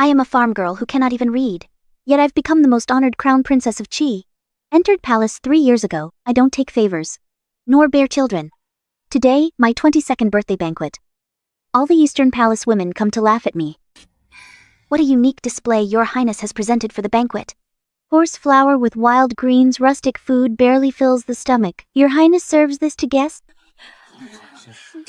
I am a farm girl who cannot even read. Yet I've become the most honored crown princess of Qi. Entered palace 3 years ago, I don't take favors. Nor bear children. Today, my 22nd birthday banquet. All the Eastern Palace women come to laugh at me. What a unique display your highness has presented for the banquet. Horse flour with wild greens, rustic food barely fills the stomach. Your highness serves this to guests?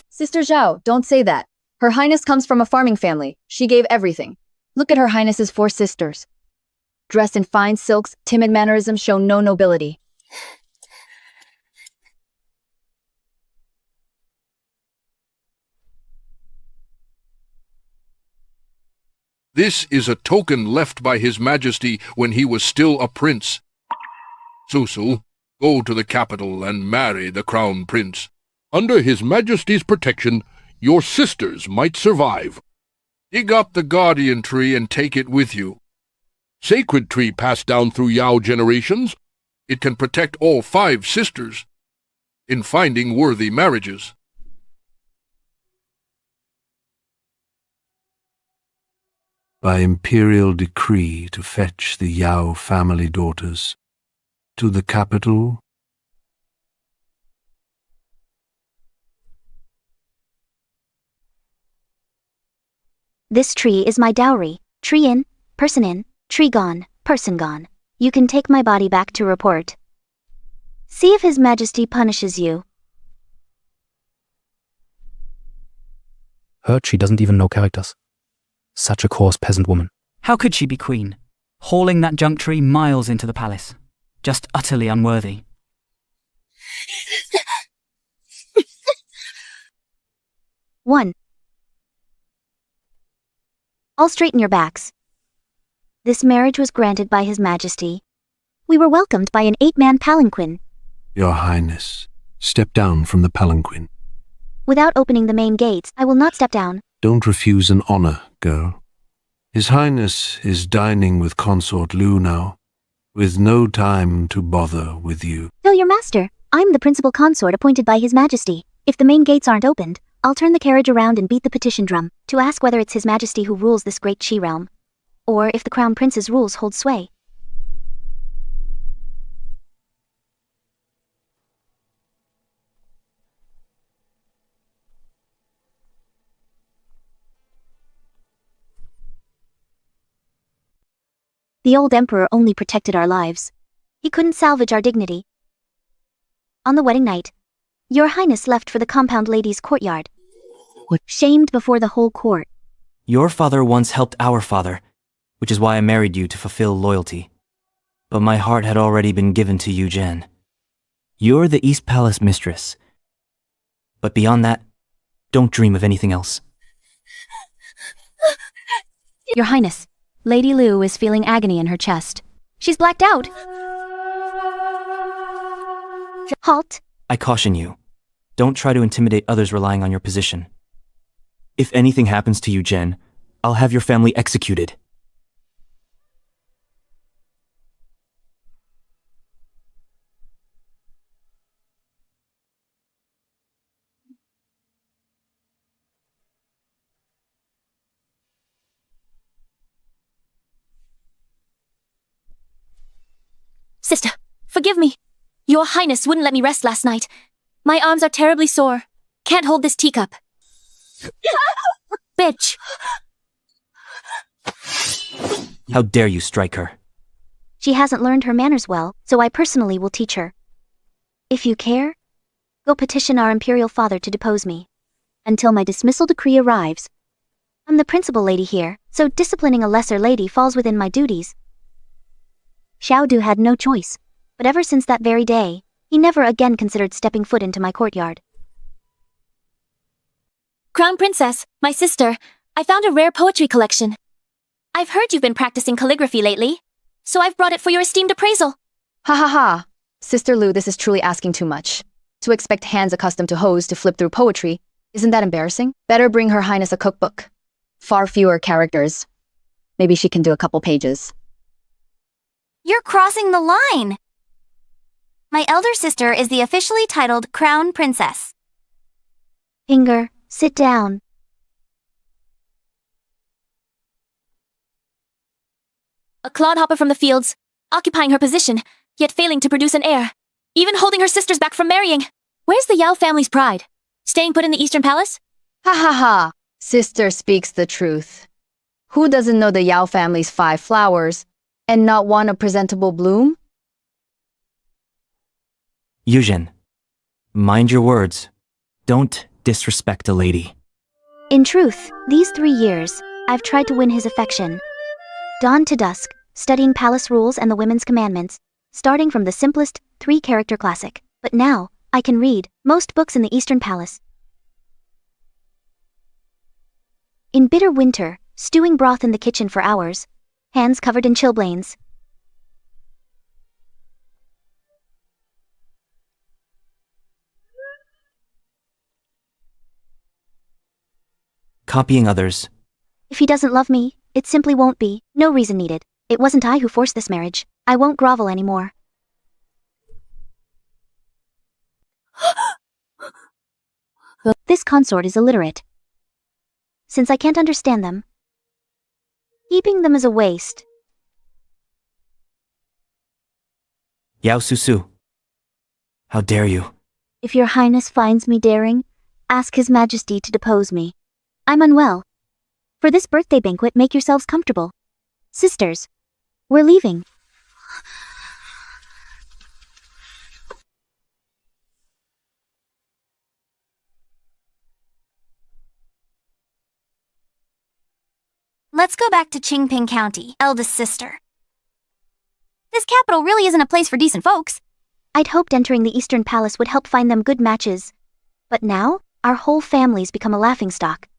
Sister Zhao, don't say that. Her highness comes from a farming family. She gave everything. Look at her highness's 4 sisters. Dressed in fine silks, timid mannerisms show no nobility. This is a token left by His Majesty when he was still a prince. Susu, go to the capital and marry the crown prince. Under His Majesty's protection, your sisters might survive. Dig up the guardian tree and take it with you. Sacred tree passed down through Yao generations. It can protect all 5 sisters in finding worthy marriages. By imperial decree to fetch the Yao family daughters to the capital. This tree is my dowry. Tree in, person in, tree gone, person gone. You can take my body back to report. See if His Majesty punishes you. Hurt she doesn't even know characters. Such a coarse peasant woman. How could she be queen? Hauling that junk tree miles into the palace. Just utterly unworthy. One. All straighten your backs. This marriage was granted by His Majesty. We were welcomed by an 8-man palanquin. Your Highness, step down from the palanquin. Without opening the main gates, I will not step down. Don't refuse an honor, girl. His Highness is dining with Consort Lu now, with no time to bother with you. Tell your master, I'm the principal consort appointed by His Majesty. If the main gates aren't opened, I'll turn the carriage around and beat the petition drum, to ask whether it's His Majesty who rules this great Qi realm, or if the Crown Prince's rules hold sway. The old emperor only protected our lives. He couldn't salvage our dignity. On the wedding night, your highness left for the compound lady's courtyard. Shamed before the whole court. Your father once helped our father, which is why I married you to fulfill loyalty. But my heart had already been given to you, Jen. You're the East Palace mistress. But beyond that, don't dream of anything else. Your highness, Lady Lu is feeling agony in her chest. She's blacked out. Halt. I caution you. Don't try to intimidate others relying on your position. If anything happens to you, Jen, I'll have your family executed. Sister, forgive me. Your Highness wouldn't let me rest last night. My arms are terribly sore. Can't hold this teacup. Bitch! How dare you strike her? She hasn't learned her manners well, so I personally will teach her. If you care, go petition our imperial father to depose me. Until my dismissal decree arrives. I'm the principal lady here, so disciplining a lesser lady falls within my duties. Xiaodu had no choice, but ever since that very day, he never again considered stepping foot into my courtyard. Crown Princess, my sister, I found a rare poetry collection. I've heard you've been practicing calligraphy lately, so I've brought it for your esteemed appraisal. Ha ha ha! Sister Lu, this is truly asking too much. To expect hands accustomed to hose to flip through poetry, isn't that embarrassing? Better bring Her Highness a cookbook. Far fewer characters. Maybe she can do a couple pages. You're crossing the line! My elder sister is the officially titled Crown Princess. Inger, sit down. A clodhopper from the fields, occupying her position, yet failing to produce an heir. Even holding her sisters back from marrying. Where's the Yao family's pride? Staying put in the Eastern Palace? Ha ha ha! Sister speaks the truth. Who doesn't know the Yao family's 5 flowers, and not one a presentable bloom? Yuzhen, mind your words. Don't disrespect a lady. In truth, these 3 years, I've tried to win his affection. Dawn to dusk, studying palace rules and the women's commandments, starting from the simplest 3-character classic. But now, I can read most books in the Eastern Palace. In bitter winter, stewing broth in the kitchen for hours, hands covered in chilblains. Copying others. If he doesn't love me, it simply won't be. No reason needed. It wasn't I who forced this marriage. I won't grovel anymore. This consort is illiterate. Since I can't understand them, keeping them is a waste. Yao Susu. How dare you? If your highness finds me daring, ask his majesty to depose me. I'm unwell. For this birthday banquet, make yourselves comfortable. Sisters, we're leaving. Let's go back to Qingping County, eldest sister. This capital really isn't a place for decent folks. I'd hoped entering the Eastern Palace would help find them good matches. But now, our whole family's become a laughingstock.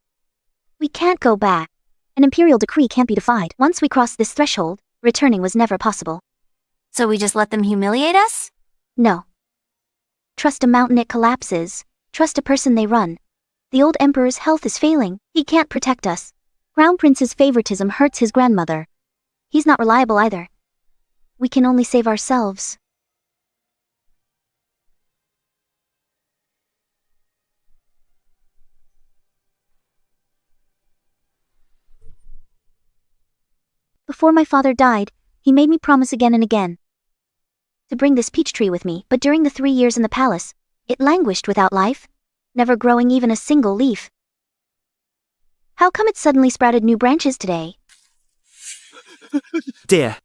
We can't go back. An imperial decree can't be defied. Once we crossed this threshold, returning was never possible. So we just let them humiliate us? No. Trust a mountain, it collapses. Trust a person, they run. The old emperor's health is failing. He can't protect us. Crown Prince's favoritism hurts his grandmother. He's not reliable either. We can only save ourselves. Before my father died, he made me promise again and again to bring this peach tree with me, but during the 3 years in the palace, it languished without life, never growing even a single leaf. How come it suddenly sprouted new branches today? Dear.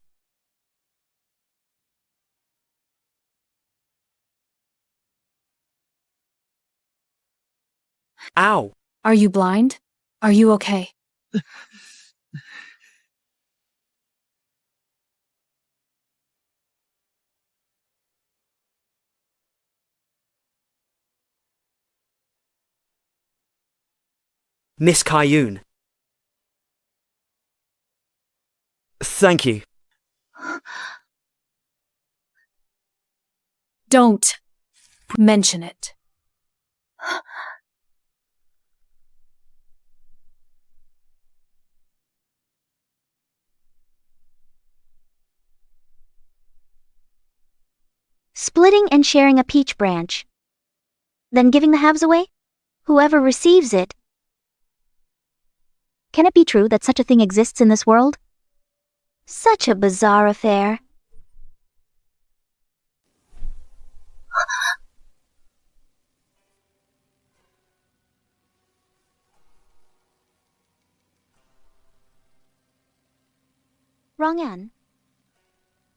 Ow. Are you blind? Are you okay? Miss Kaiyun. Thank you. Don't mention it. Splitting and sharing a peach branch. Then giving the halves away? Whoever receives it. Can it be true that such a thing exists in this world? Such a bizarre affair. Rong'an,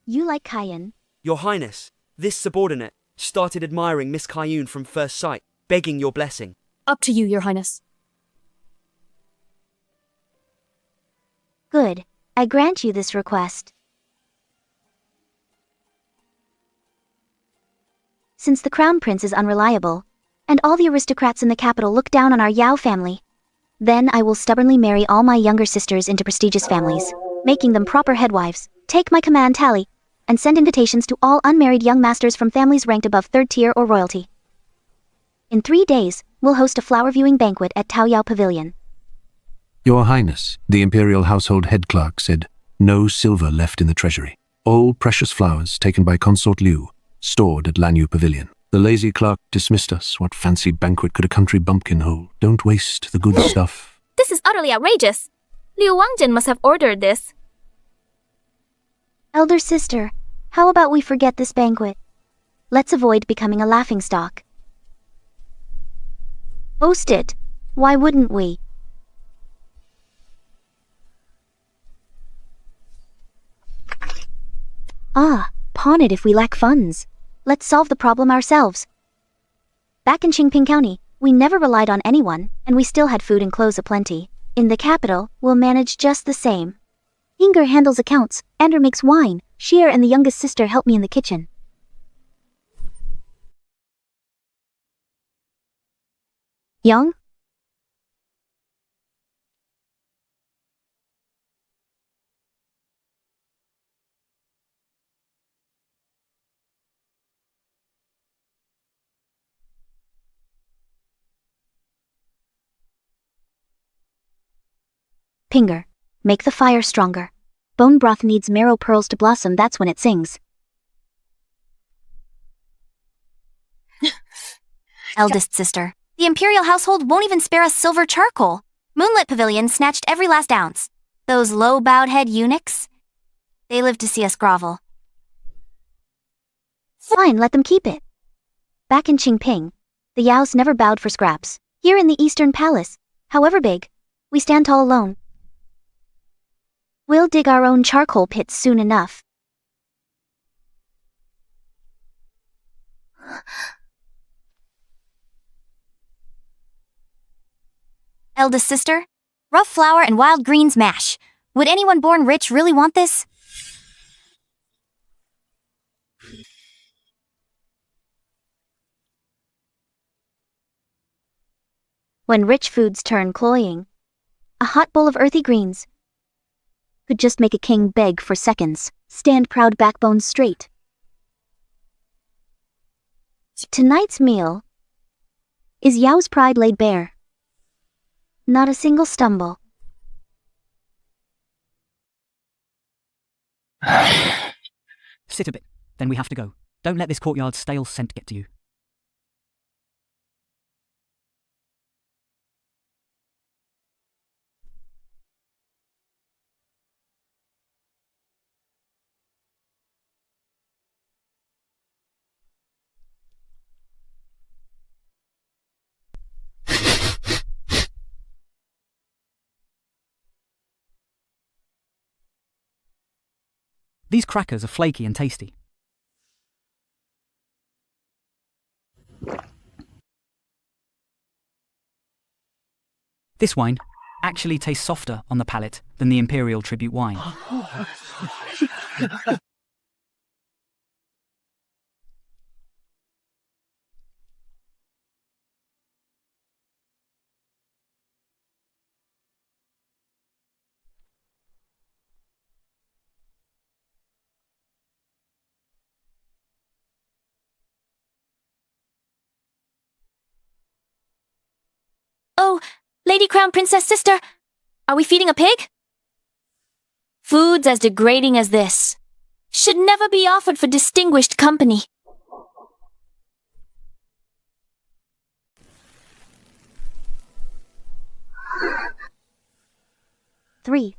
you like Kaiyun? Your Highness, this subordinate started admiring Miss Kaiyun from first sight, begging your blessing. Up to you, Your Highness. Good. I grant you this request. Since the Crown Prince is unreliable, and all the aristocrats in the capital look down on our Yao family, then I will stubbornly marry all my younger sisters into prestigious families, making them proper headwives, take my command tally, and send invitations to all unmarried young masters from families ranked above 3rd tier or royalty. In 3 days, we'll host a flower viewing banquet at Taoyao Pavilion. Your Highness, the Imperial Household Head Clerk said, no silver left in the treasury. All precious flowers taken by Consort Liu, stored at Lanyu Pavilion. The lazy clerk dismissed us. What fancy banquet could a country bumpkin hold? Don't waste the good stuff. This is utterly outrageous. Liu Wangjin must have ordered this. Elder sister, how about we forget this banquet? Let's avoid becoming a laughingstock. Host it. Why wouldn't we? Pawn it if we lack funds. Let's solve the problem ourselves. Back in Qingping County, we never relied on anyone, and we still had food and clothes aplenty. In the capital, we'll manage just the same. Inger handles accounts, Ander makes wine, Sheer and the youngest sister help me in the kitchen. Young? Pinger, make the fire stronger. Bone broth needs marrow pearls to blossom, that's when it sings. Eldest sister, the imperial household won't even spare us silver charcoal. Moonlit Pavilion snatched every last ounce. Those low-bowed head eunuchs? They live to see us grovel. Fine, let them keep it. Back in Qingping, the Yaos never bowed for scraps. Here in the Eastern Palace, however big, we stand tall alone. We'll dig our own charcoal pits soon enough. Eldest sister, rough flour and wild greens mash. Would anyone born rich really want this? When rich foods turn cloying, a hot bowl of earthy greens could just make a king beg for seconds. Stand proud, backbones straight. Tonight's meal is Yao's pride laid bare. Not a single stumble. Sit a bit, then we have to go. Don't let this courtyard's stale scent get to you. These crackers are flaky and tasty. This wine actually tastes softer on the palate than the Imperial Tribute wine. Oh, Lady Crown Princess sister, are we feeding a pig? Foods as degrading as this should never be offered for distinguished company. Three.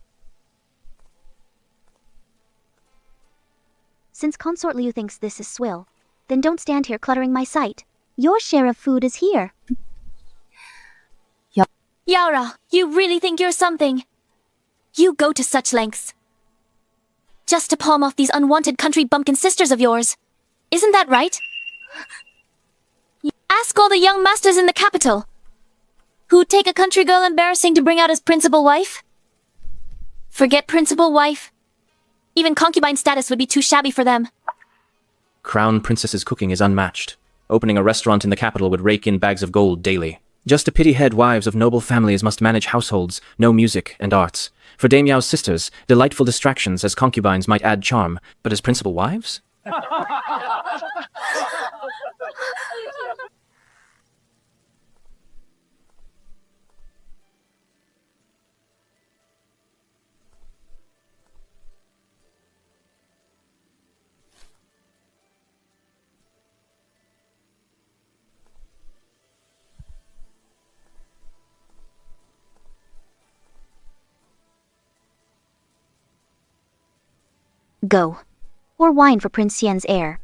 Since Consort Liu thinks this is swill, then don't stand here cluttering my sight. Your share of food is here. Yara, you really think you're something? You go to such lengths just to palm off these unwanted country bumpkin sisters of yours. Isn't that right? Ask all the young masters in the capital who'd take a country girl embarrassing to bring out as principal wife. Forget principal wife. Even concubine status would be too shabby for them. Crown Princess's cooking is unmatched. Opening a restaurant in the capital would rake in bags of gold daily. Just a pity head wives of noble families must manage households, know music and arts. For Dame Yao's sisters, delightful distractions as concubines might add charm, but as principal wives? Go. Pour wine for Prince Xian's heir.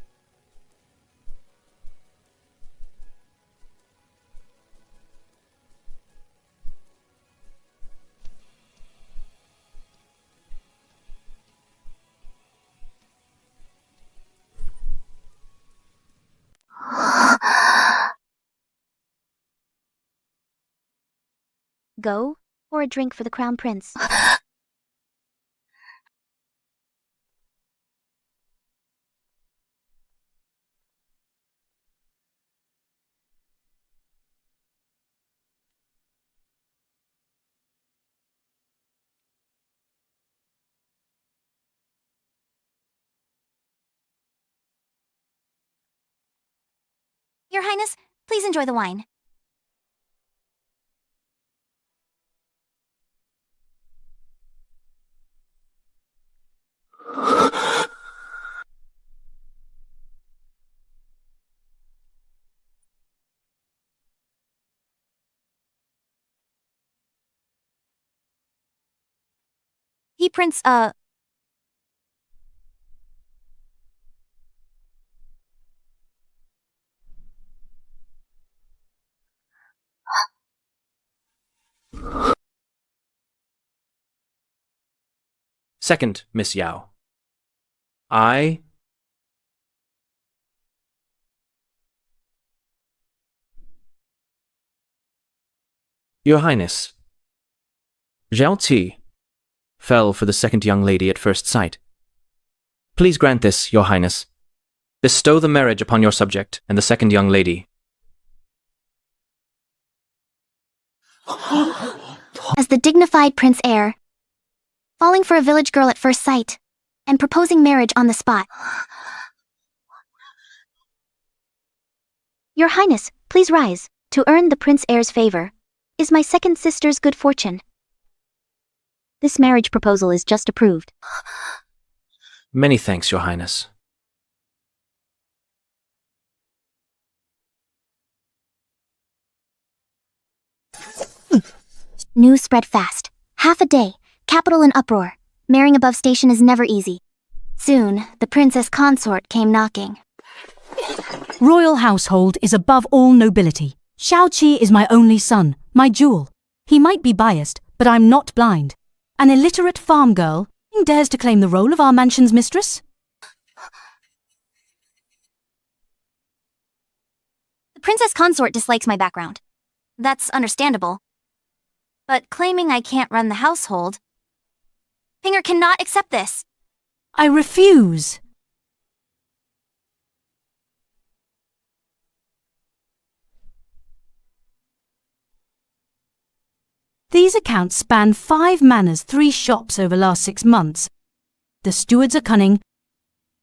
Go, pour a drink for the crown prince. Your Highness, please enjoy the wine. Prince, Second, Miss Yao. Your Highness, Zhao Qi fell for the second young lady at first sight. Please grant this, Your Highness. Bestow the marriage upon your subject and the second young lady. as the dignified prince heir, falling for a village girl at first sight, and proposing marriage on the spot. Your Highness, please rise. To earn the prince heir's favor is my second sister's good fortune. This marriage proposal is just approved. Many thanks, Your Highness. News spread fast. Half a day, capital in uproar. Marrying above station is never easy. Soon, the princess consort came knocking. Royal household is above all nobility. Xiao Qi is my only son, my jewel. He might be biased, but I'm not blind. An illiterate farm girl dares to claim the role of our mansion's mistress? The princess consort dislikes my background. That's understandable. But claiming I can't run the household... Pinger cannot accept this. I refuse. These accounts span 5 manors, 3 shops over last 6 months. The stewards are cunning.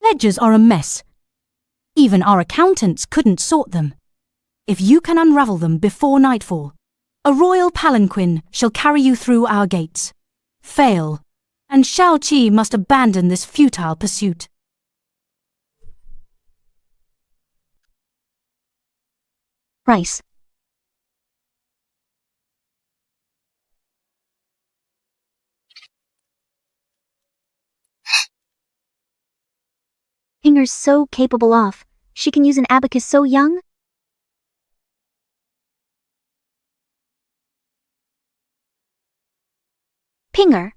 Ledgers are a mess. Even our accountants couldn't sort them. If you can unravel them before nightfall, a royal palanquin shall carry you through our gates. Fail, and Xiao Qi must abandon this futile pursuit. Price. Pinger's so capable of. She can use an abacus so young? Pinger,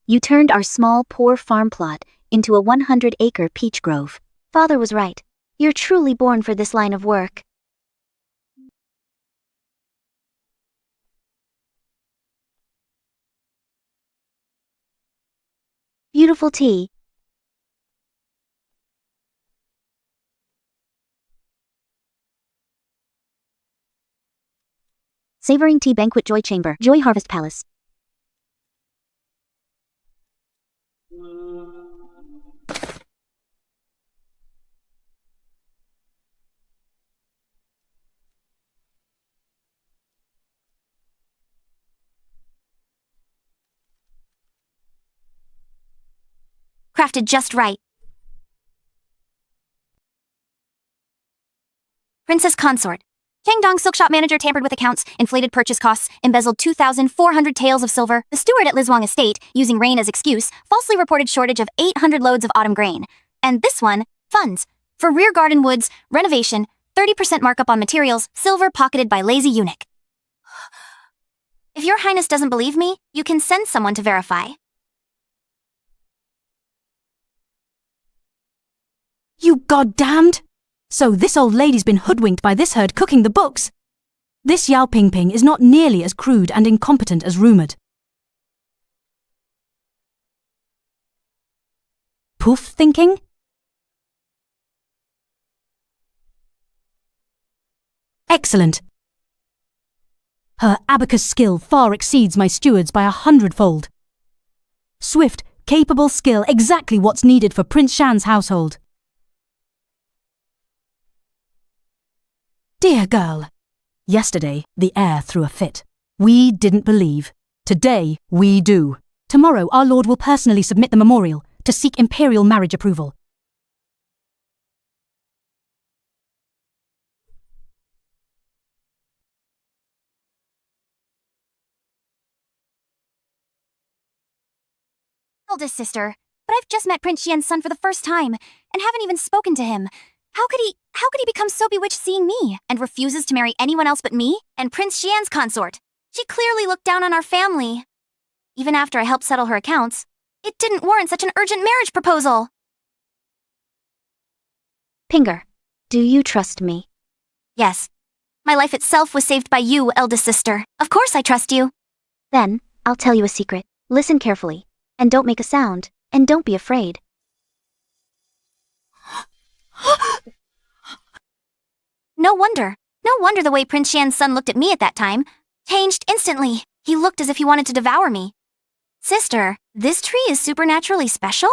you turned our small, poor farm plot into a 100-acre peach grove. Father was right. You're truly born for this line of work. Beautiful tea. Savoring Tea Banquet Joy Chamber, Joy Harvest Palace. Crafted just right. Princess consort. Kangdong silk shop manager tampered with accounts, inflated purchase costs, embezzled 2,400 taels of silver. The steward at Liswang Estate, using rain as excuse, falsely reported shortage of 800 loads of autumn grain. And this one, funds. For rear garden woods, renovation, 30% markup on materials, silver pocketed by lazy eunuch. If your highness doesn't believe me, you can send someone to verify. You goddamned! So this old lady's been hoodwinked by this herd cooking the books. This Yao Pingping is not nearly as crude and incompetent as rumoured. Poof thinking? Excellent. Her abacus skill far exceeds my steward's by 100-fold. Swift, capable skill, exactly what's needed for Prince Shan's household. Dear girl. Yesterday, the heir threw a fit. We didn't believe. Today, we do. Tomorrow, our lord will personally submit the memorial to seek imperial marriage approval. Eldest sister, but I've just met Prince Xian's son for the first time, and haven't even spoken to him. How could he become so bewitched seeing me, and refuses to marry anyone else but me, and Prince Xian's consort? She clearly looked down on our family. Even after I helped settle her accounts, it didn't warrant such an urgent marriage proposal. Pinger, do you trust me? Yes. My life itself was saved by you, eldest sister. Of course I trust you. Then, I'll tell you a secret. Listen carefully. And don't make a sound. And don't be afraid. No wonder the way Prince Xian's son looked at me at that time. Changed instantly. He looked as if he wanted to devour me. Sister, this tree is supernaturally special?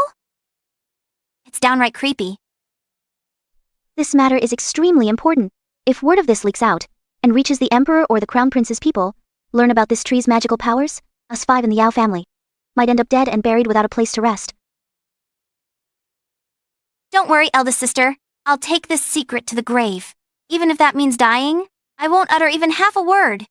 It's downright creepy. This matter is extremely important. If word of this leaks out, and reaches the Emperor or the Crown Prince's people, learn about this tree's magical powers, us 5 in the Yao family might end up dead and buried without a place to rest. Don't worry, eldest sister. I'll take this secret to the grave. Even if that means dying, I won't utter even half a word.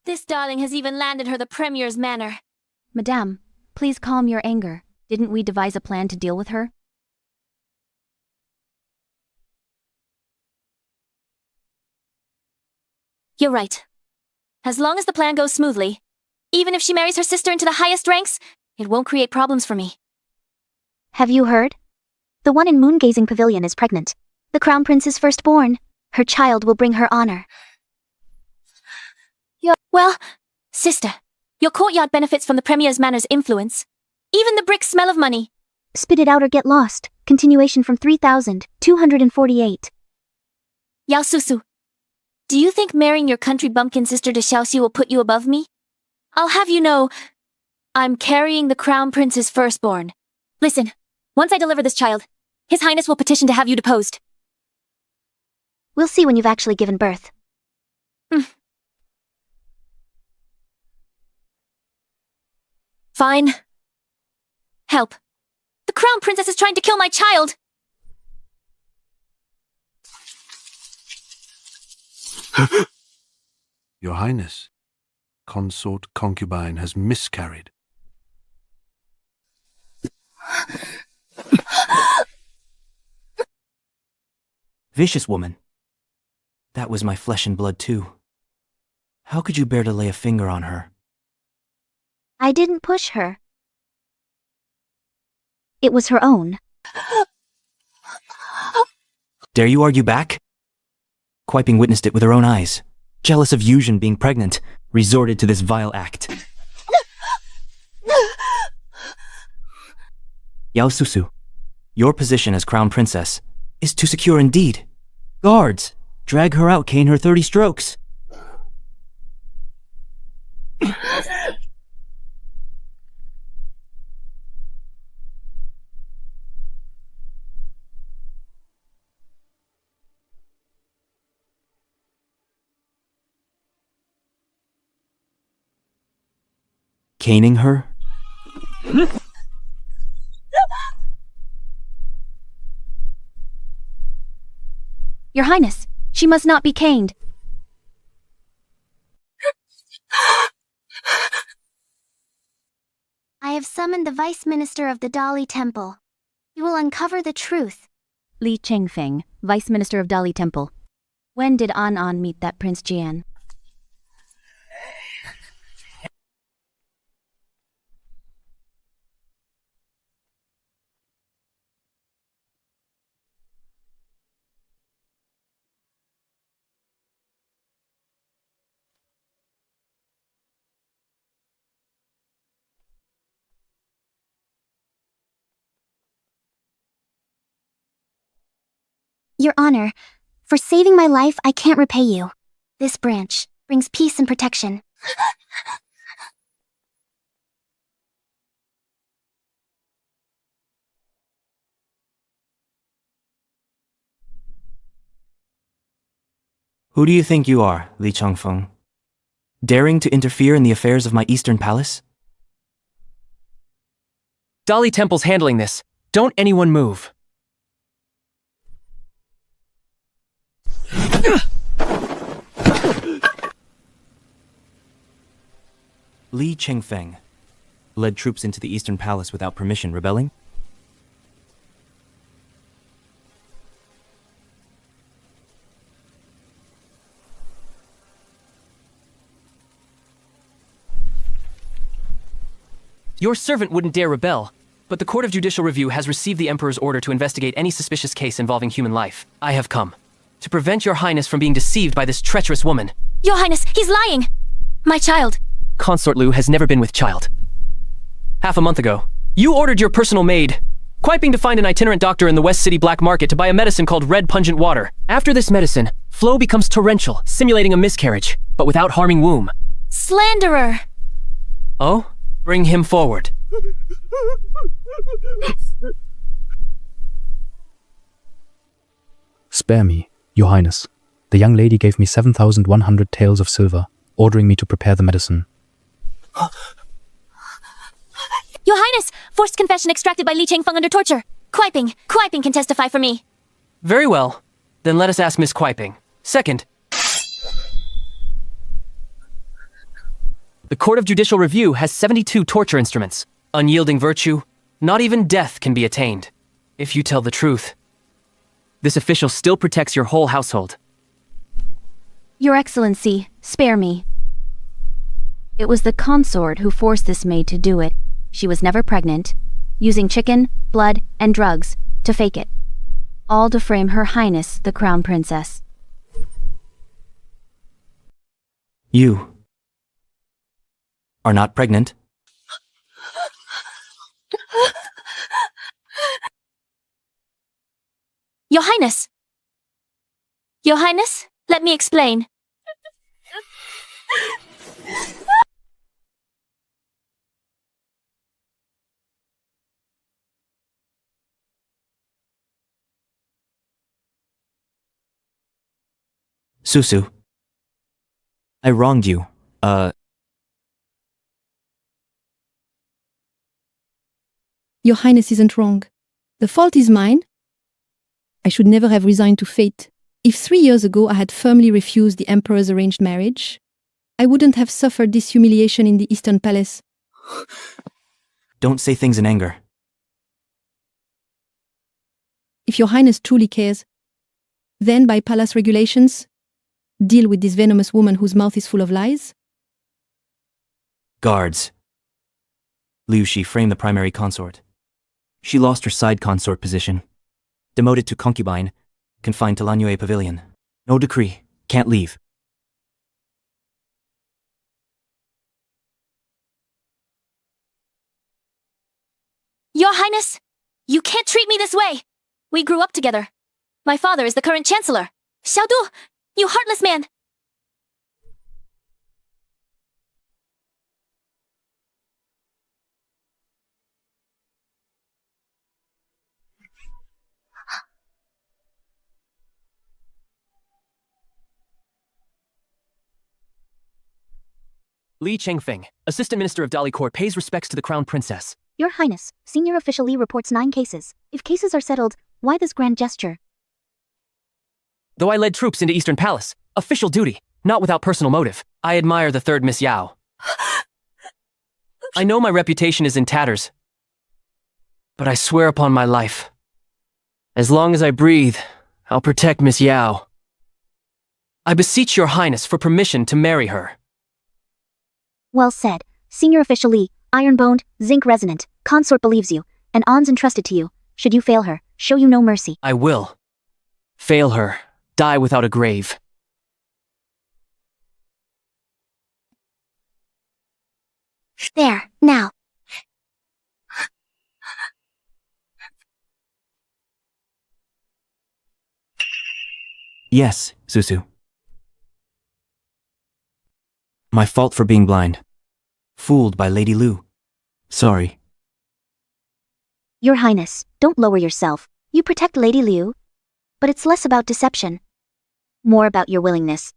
This darling has even landed her the Premier's manner. Madame, please calm your anger. Didn't we devise a plan to deal with her? You're right. As long as the plan goes smoothly, even if she marries her sister into the highest ranks, it won't create problems for me. Have you heard? The one in Moon-Gazing Pavilion is pregnant. The Crown Prince's firstborn. Her child will bring her honor. Well, sister, your courtyard benefits from the Premier's manor's influence. Even the bricks smell of money. Spit it out or get lost. Continuation from 3,248. Yao Susu, do you think marrying your country bumpkin sister to Xiaoxi will put you above me? I'll have you know, I'm carrying the Crown Prince's firstborn. Listen, once I deliver this child, His Highness will petition to have you deposed. We'll see when you've actually given birth. Fine. Help. The Crown Princess is trying to kill my child! Your Highness, consort concubine has miscarried. Vicious woman. That was my flesh and blood too. How could you bear to lay a finger on her? I didn't push her. It was her own. Dare you argue back? Kwiping witnessed it with her own eyes. Jealous of Yuzhen being pregnant, resorted to this vile act. Yao Susu, your position as Crown Princess is too secure indeed. Guards, drag her out, cane her 30 strokes. Caning her? Your Highness, she must not be caned. I have summoned the Vice Minister of the Dali Temple. He will uncover the truth. Li Chengfeng, Vice Minister of Dali Temple. When did An meet that Prince Jian? Your Honor, for saving my life, I can't repay you. This branch brings peace and protection. Who do you think you are, Li Changfeng? Daring to interfere in the affairs of my Eastern Palace? Dali Temple's handling this. Don't anyone move. Li Chengfeng led troops into the Eastern Palace without permission, rebelling? Your servant wouldn't dare rebel, but the Court of Judicial Review has received the Emperor's order to investigate any suspicious case involving human life. I have come to prevent Your Highness from being deceived by this treacherous woman. Your Highness, he's lying! My child. Consort Liu has never been with child. Half a month ago, you ordered your personal maid, Kuiping, to find an itinerant doctor in the West City black market to buy a medicine called red pungent water. After this medicine, flow becomes torrential, simulating a miscarriage, but without harming womb. Slanderer! Oh? Bring him forward. Spare me, Your Highness. The young lady gave me 7,100 taels of silver, ordering me to prepare the medicine. Your Highness! Forced confession extracted by Li Chengfeng under torture. Kuiping can testify for me. Very well. Then let us ask Miss Kuiping. Second, the Court of Judicial Review has 72 torture instruments. Unyielding virtue, not even death can be attained. If you tell the truth, this official still protects your whole household. Your Excellency, spare me. It was the consort who forced this maid to do it. She was never pregnant, using chicken, blood, and drugs to fake it. All to frame Her Highness, the Crown Princess. You are not pregnant? Your Highness! Your Highness, let me explain. Susu, I wronged you. Your Highness isn't wrong. The fault is mine. I should never have resigned to fate. If 3 years ago I had firmly refused the Emperor's arranged marriage, I wouldn't have suffered this humiliation in the Eastern Palace. Don't say things in anger. If Your Highness truly cares, then by palace regulations, deal with this venomous woman whose mouth is full of lies. Guards. Liu Shi framed the primary consort. She lost her side consort position. Demoted to concubine, confined to Lanyue Pavilion. No decree, can't leave. Your Highness, you can't treat me this way! We grew up together. My father is the current Chancellor. Xiaodu, you heartless man! Li Chengfeng, Assistant Minister of Dali Court, pays respects to the Crown Princess. Your Highness, Senior Official Li reports 9 cases. If cases are settled, why this grand gesture? though I led troops into Eastern Palace. Official duty, not without personal motive. I admire the third Miss Yao. I know my reputation is in tatters, but I swear upon my life, as long as I breathe, I'll protect Miss Yao. I beseech your highness for permission to marry her. Well said. Senior Official Lee, iron-boned, zinc-resonant, consort believes you, and On's entrusted to you. Should you fail her, show you no mercy. I will. Fail her, die without a grave. There, now. Yes, Susu. My fault for being blind. Fooled by Lady Lu. Sorry. Your Highness, don't lower yourself. You protect Lady Liu. But it's less about deception. More about your willingness.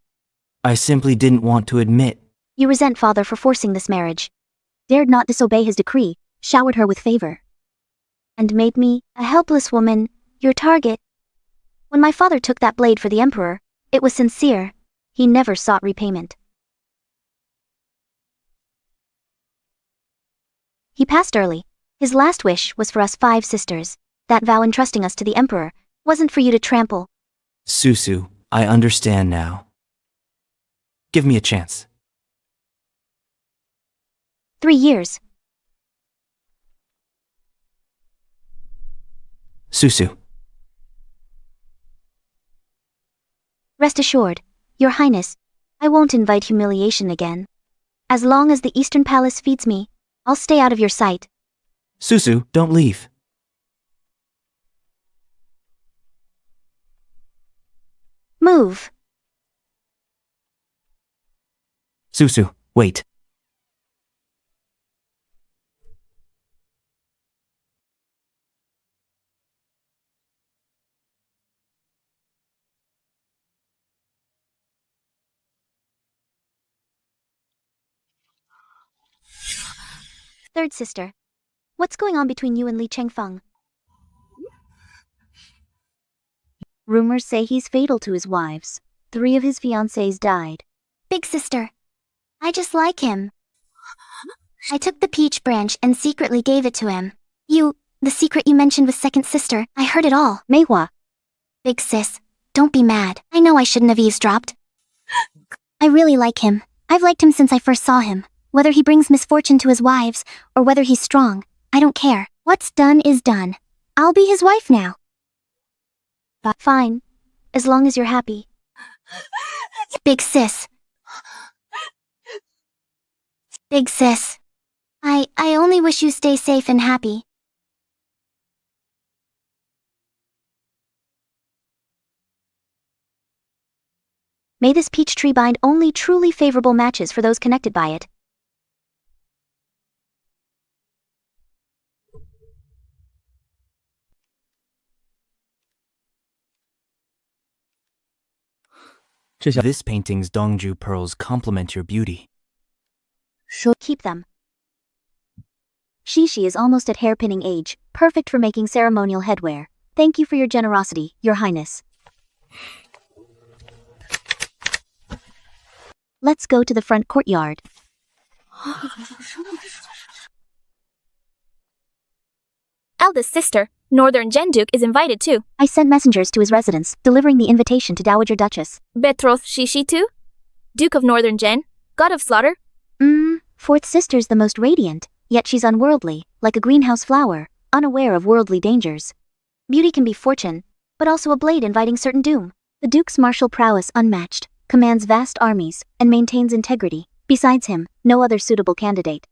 I simply didn't want to admit. You resent father for forcing this marriage. Dared not disobey his decree, showered her with favor. And made me, a helpless woman, your target. When my father took that blade for the Emperor, it was sincere. He never sought repayment. He passed early. His last wish was for us 5 sisters. That vow entrusting us to the Emperor wasn't for you to trample. Susu, I understand now. Give me a chance. 3 years. Susu. Rest assured, Your Highness, I won't invite humiliation again. As long as the Eastern Palace feeds me, I'll stay out of your sight. Susu, don't leave. Move. Susu, wait. Third sister. What's going on between you and Li Chengfeng? Rumors say he's fatal to his wives. 3 of his fiancées died. Big sister. I just like him. I took the peach branch and secretly gave it to him. The secret you mentioned with second sister, I heard it all. Manhwa. Big sis, don't be mad. I know I shouldn't have eavesdropped. I really like him. I've liked him since I first saw him. Whether he brings misfortune to his wives, or whether he's strong, I don't care. What's done is done. I'll be his wife now. Fine. As long as you're happy. Big sis. Big sis. I only wish you stay safe and happy. May this peach tree bind only truly favorable matches for those connected by it. This painting's Dongju pearls complement your beauty. Keep them. Shishi is almost at hairpinning age, perfect for making ceremonial headwear. Thank you for your generosity, Your Highness. Let's go to the front courtyard. Eldest sister, Northern Genduke, is invited too. I sent messengers to his residence, delivering the invitation to Dowager Duchess. Betroth Shishi too? Duke of Northern Gen, God of Slaughter? Fourth sister's the most radiant, yet she's unworldly, like a greenhouse flower, unaware of worldly dangers. Beauty can be fortune, but also a blade inviting certain doom. The Duke's martial prowess unmatched, commands vast armies, and maintains integrity. Besides him, no other suitable candidate.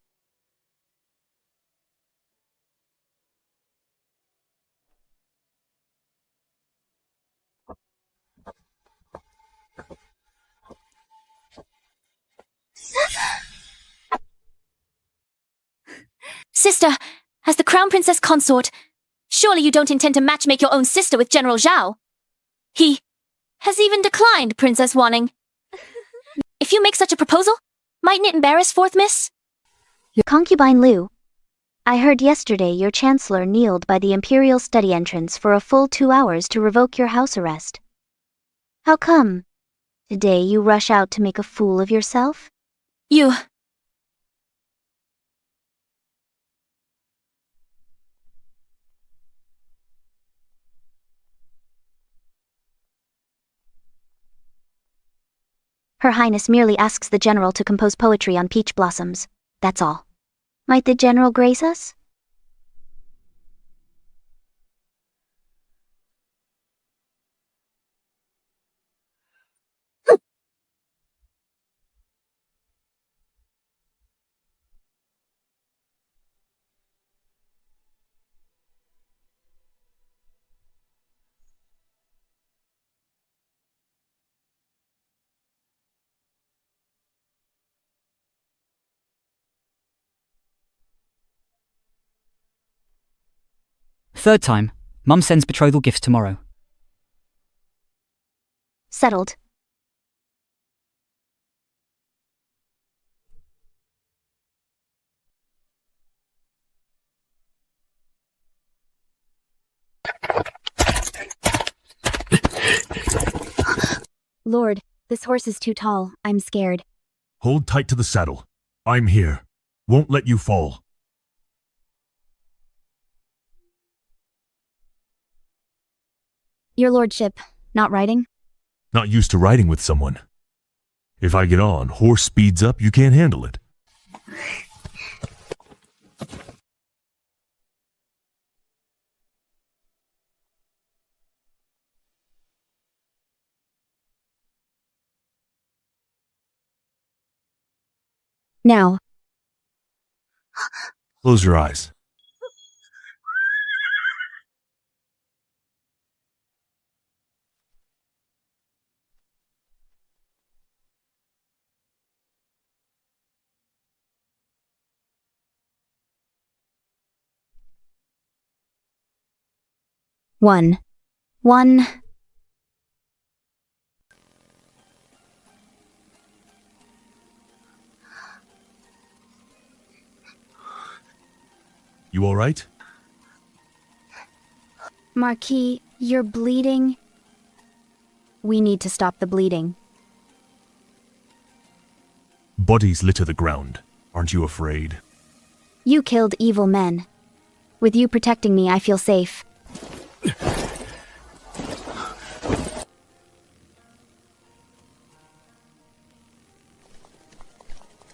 Sister, as the Crown Princess Consort, surely you don't intend to matchmake your own sister with General Zhao? He has even declined, Princess Wanning. If you make such a proposal, mightn't it embarrass Fourth Miss? Your concubine Liu. I heard yesterday your Chancellor kneeled by the Imperial study entrance for a full 2 hours to revoke your house arrest. How come? Today you rush out to make a fool of yourself? You. Her Highness merely asks the General to compose poetry on peach blossoms. That's all. Might the General grace us? Third time, Mum sends betrothal gifts tomorrow. Settled. Lord, this horse is too tall. I'm scared. Hold tight to the saddle. I'm here. Won't let you fall. Your Lordship, not riding? Not used to riding with someone. If I get on, horse speeds up, you can't handle it. Now. Close your eyes. One. You all right? Marquis, you're bleeding. We need to stop the bleeding. Bodies litter the ground. Aren't you afraid? You killed evil men. With you protecting me, I feel safe.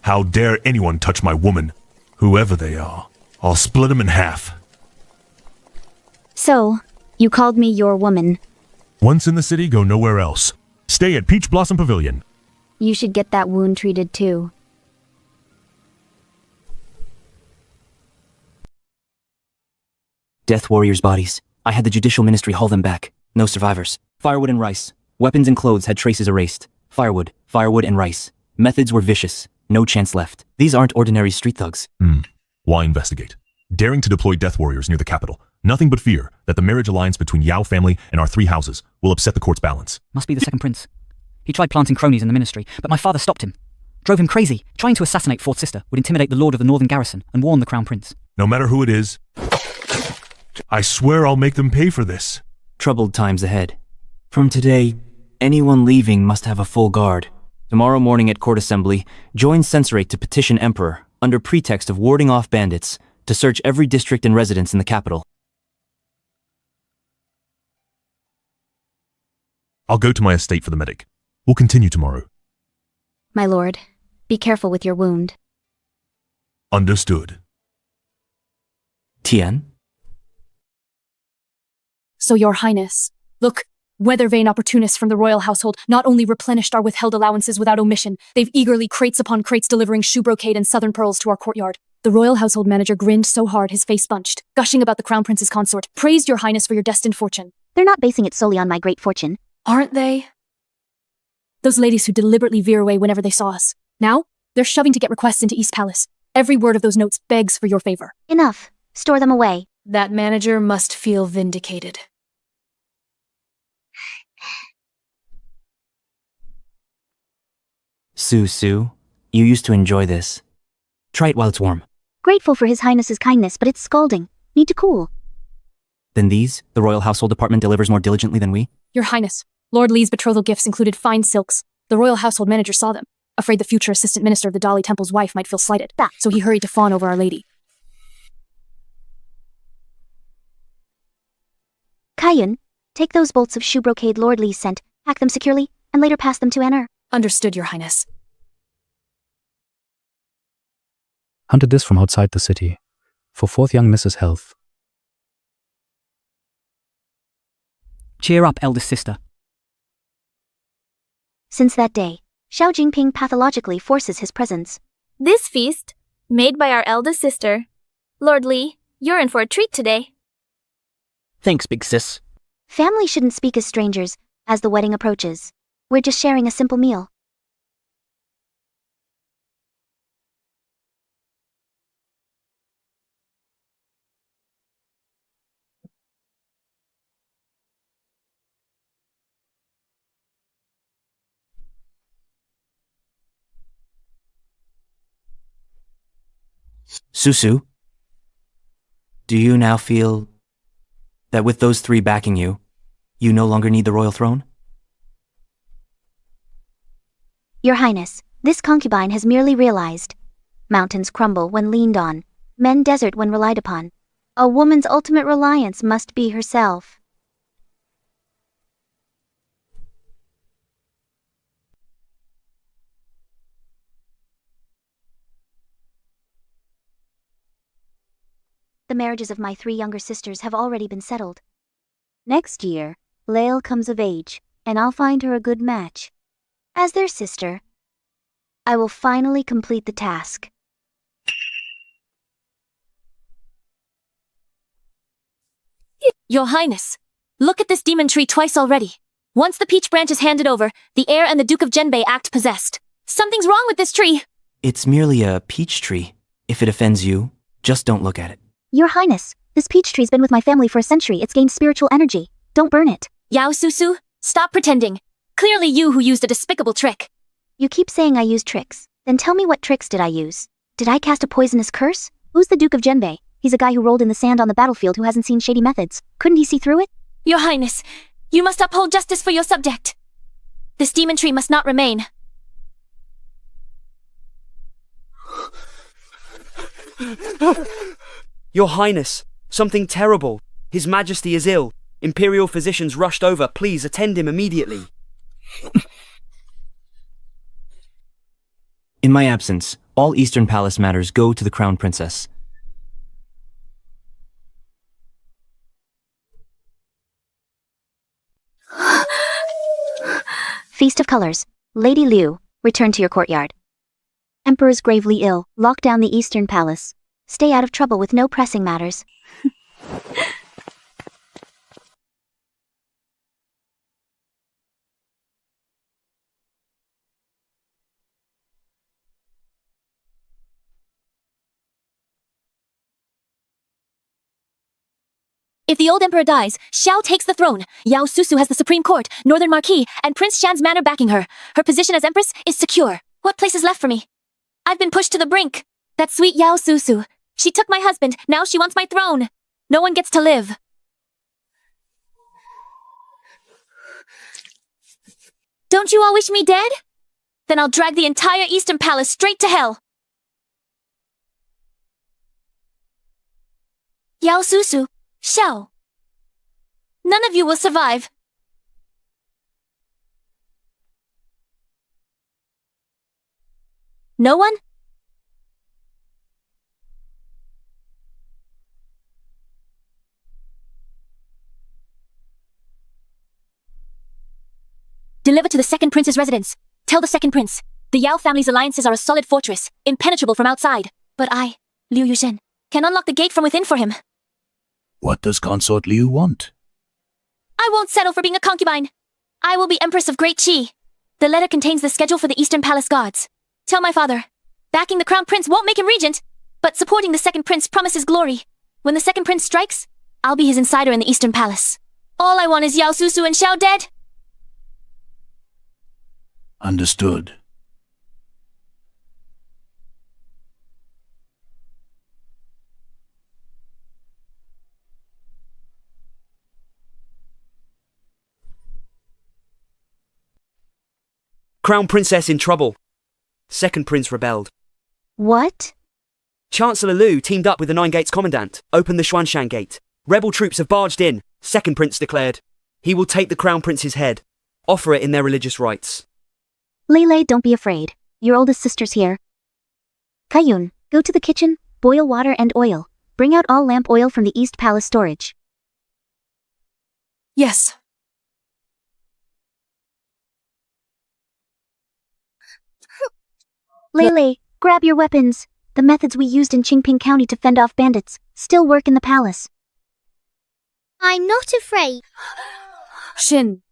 How dare anyone touch my woman? Whoever they are. I'll split them in half. So, you called me your woman. Once in the city, go nowhere else. Stay at Peach Blossom Pavilion. You should get that wound treated too. Death warriors' bodies. I had the judicial ministry haul them back. No survivors. Firewood and rice. Weapons and clothes had traces erased. Firewood and rice. Methods were vicious. No chance left. These aren't ordinary street thugs. Why investigate? Daring to deploy death warriors near the capital. Nothing but fear that the marriage alliance between Yao family and our three houses will upset the court's balance. Must be the second prince. He tried planting cronies in the ministry, but my father stopped him. Drove him crazy. Trying to assassinate fourth sister would intimidate the lord of the northern garrison and warn the crown prince. No matter who it is, I swear I'll make them pay for this. Troubled times ahead. From today, anyone leaving must have a full guard. Tomorrow morning at court assembly, join censorate to petition emperor, under pretext of warding off bandits, to search every district and residence in the capital. I'll go to my estate for the medic. We'll continue tomorrow. My lord, be careful with your wound. Understood. Tien? So, Your Highness, look, weather-vane opportunists from the royal household not only replenished our withheld allowances without omission, they've eagerly crates upon crates delivering shoe brocade and southern pearls to our courtyard. The royal household manager grinned so hard his face bunched, gushing about the crown prince's consort, praised Your Highness for your destined fortune. They're not basing it solely on my great fortune. Aren't they? Those ladies who deliberately veer away whenever they saw us. Now, they're shoving to get requests into East Palace. Every word of those notes begs for your favor. Enough. Store them away. That manager must feel vindicated. Sue, you used to enjoy this. Try it while it's warm. Grateful for His Highness's kindness, but it's scalding. Need to cool. Then these, the royal household department delivers more diligently than we? Your Highness, Lord Lee's betrothal gifts included fine silks. The royal household manager saw them, afraid the future assistant minister of the Dali Temple's wife might feel slighted. So he hurried to fawn over Our Lady. Kayun, take those bolts of shoe brocade Lord Lee sent, pack them securely, and later pass them to Anner. Understood, Your Highness. Hunted this from outside the city. For fourth young Mrs. Health. Cheer up, eldest sister. Since that day, Xiao Jingping pathologically forces his presence. This feast, made by our eldest sister. Lord Lee, you're in for a treat today. Thanks, big sis. Family shouldn't speak as strangers, as the wedding approaches. We're just sharing a simple meal. Susu, do you now feel that with those three backing you, you no longer need the royal throne? Your Highness, this concubine has merely realized. Mountains crumble when leaned on, men desert when relied upon. A woman's ultimate reliance must be herself. The marriages of my 3 younger sisters have already been settled. Next year, Lael comes of age, and I'll find her a good match. As their sister, I will finally complete the task. Your Highness, look at this demon tree twice already. Once the peach branch is handed over, the heir and the Duke of Genbei act possessed. Something's wrong with this tree. It's merely a peach tree. If it offends you, just don't look at it. Your Highness, this peach tree's been with my family for a century. It's gained spiritual energy. Don't burn it. Yao Susu, stop pretending. Clearly you who used a despicable trick. You keep saying I use tricks. Then tell me, what tricks did I use? Did I cast a poisonous curse? Who's the Duke of Genbei? He's a guy who rolled in the sand on the battlefield who hasn't seen shady methods. Couldn't he see through it? Your Highness, you must uphold justice for your subject. This demon tree must not remain. Your Highness, something terrible. His Majesty is ill. Imperial physicians rushed over. Please attend him immediately. In my absence, all Eastern Palace matters go to the Crown Princess. Feast of Colors. Lady Liu, return to your courtyard. Emperor's gravely ill. Lock down the Eastern Palace. Stay out of trouble with no pressing matters. If the old emperor dies, Xiao takes the throne. Yao Susu has the Supreme Court, Northern Marquis, and Prince Shan's manor backing her. Her position as empress is secure. What place is left for me? I've been pushed to the brink. That sweet Yao Susu. She took my husband, now she wants my throne. No one gets to live. Don't you all wish me dead? Then I'll drag the entire Eastern Palace straight to hell. Yao Susu, Xiao. None of you will survive. No one? Deliver to the second prince's residence. Tell the second prince, the Yao family's alliances are a solid fortress, impenetrable from outside. But I, Liu Yuzhen, can unlock the gate from within for him. What does Consort Liu want? I won't settle for being a concubine. I will be Empress of Great Qi. The letter contains the schedule for the Eastern Palace guards. Tell my father, backing the crown prince won't make him regent, but supporting the second prince promises glory. When the second prince strikes, I'll be his insider in the Eastern Palace. All I want is Yao Susu and Xiao dead. Understood. Crown Princess in trouble. Second Prince rebelled. What? Chancellor Liu teamed up with the Nine Gates Commandant, opened the Xuanshan Gate. Rebel troops have barged in, Second Prince declared. He will take the Crown Prince's head, offer it in their religious rites. Lele, don't be afraid. Your oldest sister's here. Kayun, go to the kitchen, boil water and oil. Bring out all lamp oil from the East Palace storage. Yes. Lele, grab your weapons. The methods we used in Qingping County to fend off bandits still work in the palace. I'm not afraid. Shin.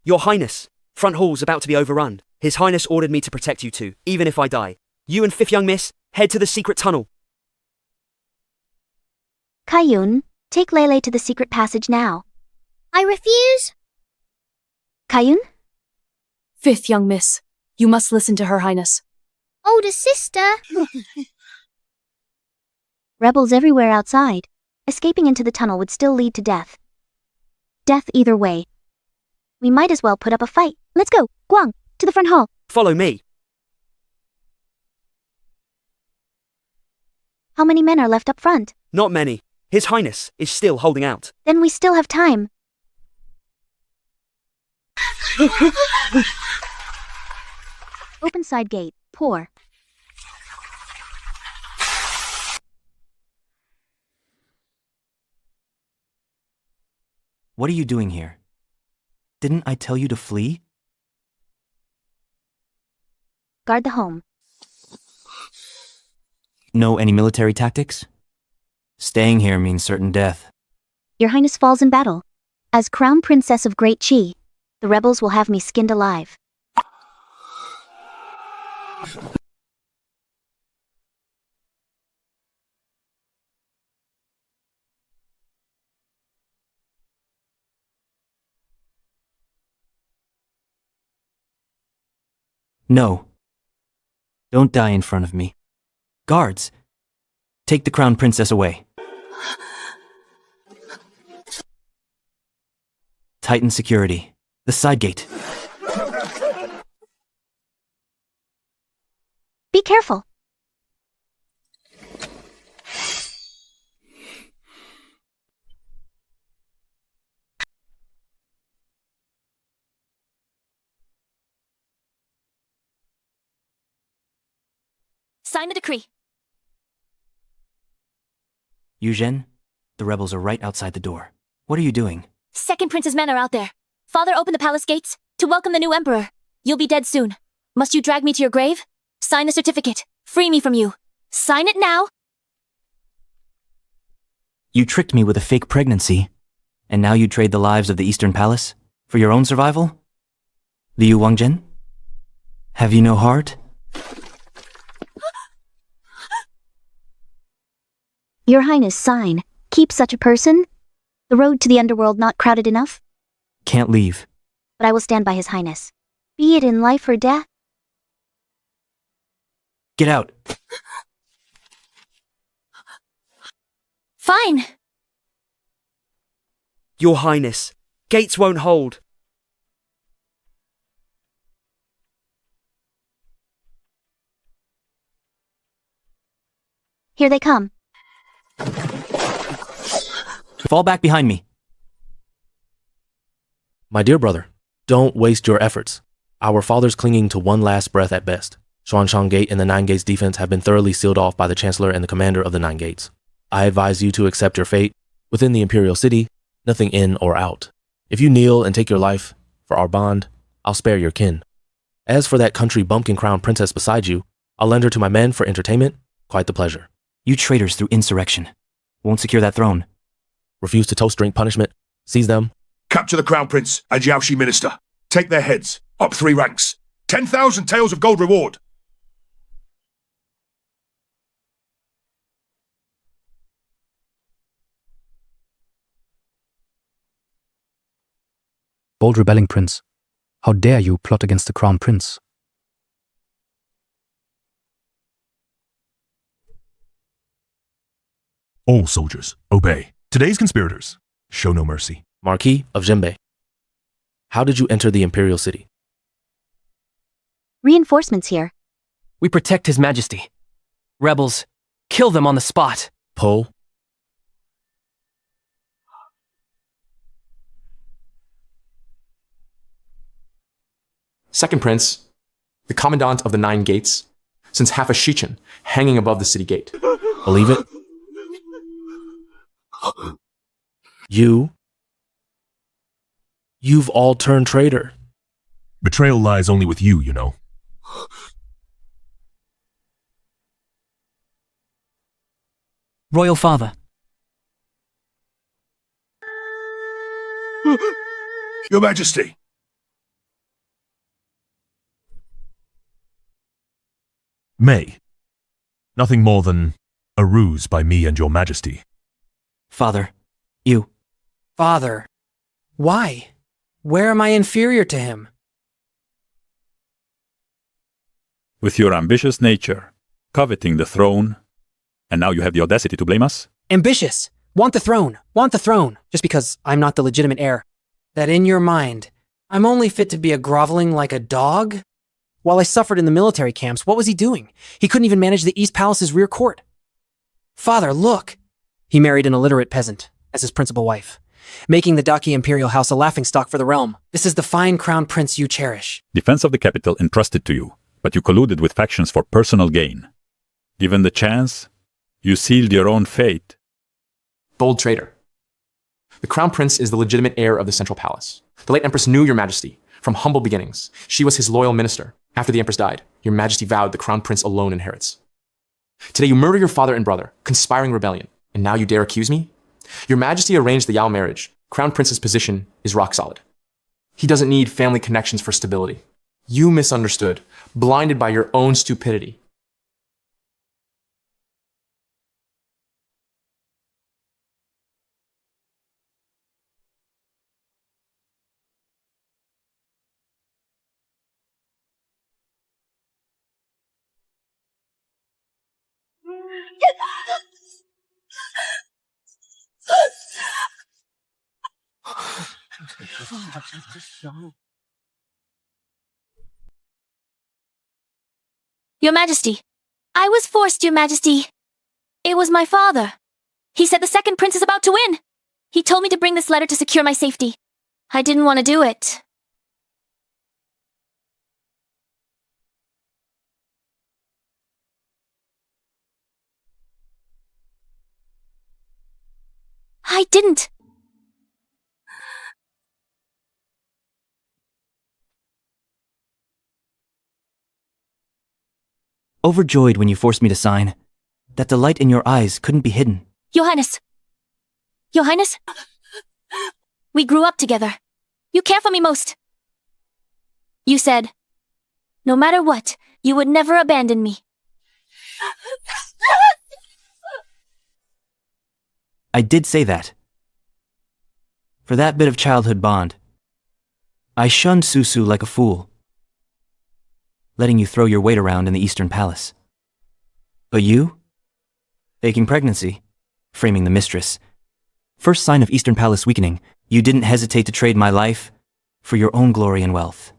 Your Highness, front hall's about to be overrun. His Highness ordered me to protect you two, even if I die. You and fifth young miss, head to the secret tunnel. Kayun, take Lele to the secret passage now. I refuse. Kayun? Fifth young miss, you must listen to Her Highness. Older sister. Rebels everywhere outside. Escaping into the tunnel would still lead to death. Death either way. We might as well put up a fight. Let's go, Guang, to the front hall. Follow me. How many men are left up front? Not many. His Highness is still holding out. Then we still have time. Open side gate, pour. What are you doing here? Didn't I tell you to flee? Guard the home. Know any military tactics? Staying here means certain death. Your Highness falls in battle. As Crown Princess of Great Qi, the rebels will have me skinned alive. No. Don't die in front of me. Guards, take the Crown Princess away. Tighten security. The side gate. Be careful. Sign the decree. Yuzhen, the rebels are right outside the door. What are you doing? Second Prince's men are out there. Father, open the palace gates to welcome the new emperor. You'll be dead soon. Must you drag me to your grave? Sign the certificate. Free me from you. Sign it now. You tricked me with a fake pregnancy, and now you trade the lives of the Eastern Palace for your own survival? Liu Wangzhen? Have you no heart? Your Highness, sign. Keep such a person? The road to the underworld not crowded enough? Can't leave. But I will stand by His Highness. Be it in life or death. Get out. Fine. Your Highness, gates won't hold. Here they come. Fall back behind me. My dear brother, don't waste your efforts. Our father's clinging to one last breath at best. Xuanshan Gate and the Nine Gates defense have been thoroughly sealed off by the Chancellor and the Commander of the Nine Gates. I advise you to accept your fate. Within the Imperial City, nothing in or out. If you kneel and take your life for our bond, I'll spare your kin. As for that country bumpkin crown princess beside you, I'll lend her to my men for entertainment. Quite the pleasure. You traitors through insurrection. Won't secure that throne. Refuse to toast drink punishment. Seize them. Capture the Crown Prince and Yaoshi Minister. Take their heads. Up 3 ranks. 10,000 taels of gold reward. Bold rebelling prince, how dare you plot against the crown prince? All soldiers, obey. Today's conspirators, show no mercy. Marquis of Jinbei, how did you enter the Imperial City? Reinforcements here. We protect His Majesty. Rebels, kill them on the spot. Po. Second Prince, the Commandant of the Nine Gates, sends half a Shichin hanging above the city gate. Believe it? You've all turned traitor. Betrayal lies only with you, you know. Royal Father. Your Majesty. May. Nothing more than a ruse by me and your Majesty. Father, you. Father. Why? Where am I inferior to him? With your ambitious nature, coveting the throne, and now you have the audacity to blame us? Ambitious. Want the throne. Just because I'm not the legitimate heir. That in your mind, I'm only fit to be a groveling like a dog? While I suffered in the military camps, what was he doing? He couldn't even manage the East Palace's rear court. Father, look. He married an illiterate peasant as his principal wife, making the Daki imperial house a laughingstock for the realm. This is the fine crown prince you cherish. Defense of the capital entrusted to you, but you colluded with factions for personal gain. Given the chance, you sealed your own fate. Bold traitor. The Crown Prince is the legitimate heir of the Central Palace. The late Empress knew your Majesty. From humble beginnings, she was his loyal minister. After the Empress died, your Majesty vowed the Crown Prince alone inherits. Today you murder your father and brother, conspiring rebellion, and now you dare accuse me? Your Majesty arranged the Yao marriage. Crown Prince's position is rock solid. He doesn't need family connections for stability. You misunderstood, blinded by your own stupidity. Your Majesty. I was forced, Your Majesty. It was my father. He said the second prince is about to win. He told me to bring this letter to secure my safety. I didn't want to do it. I didn't. Overjoyed when you forced me to sign. That delight in your eyes couldn't be hidden. Your Highness. Your Highness? We grew up together. You care for me most. You said, no matter what, you would never abandon me. I did say that. For that bit of childhood bond, I shunned Susu like a fool, letting you throw your weight around in the Eastern Palace. But you, faking pregnancy, framing the mistress, first sign of Eastern Palace weakening, you didn't hesitate to trade my life for your own glory and wealth.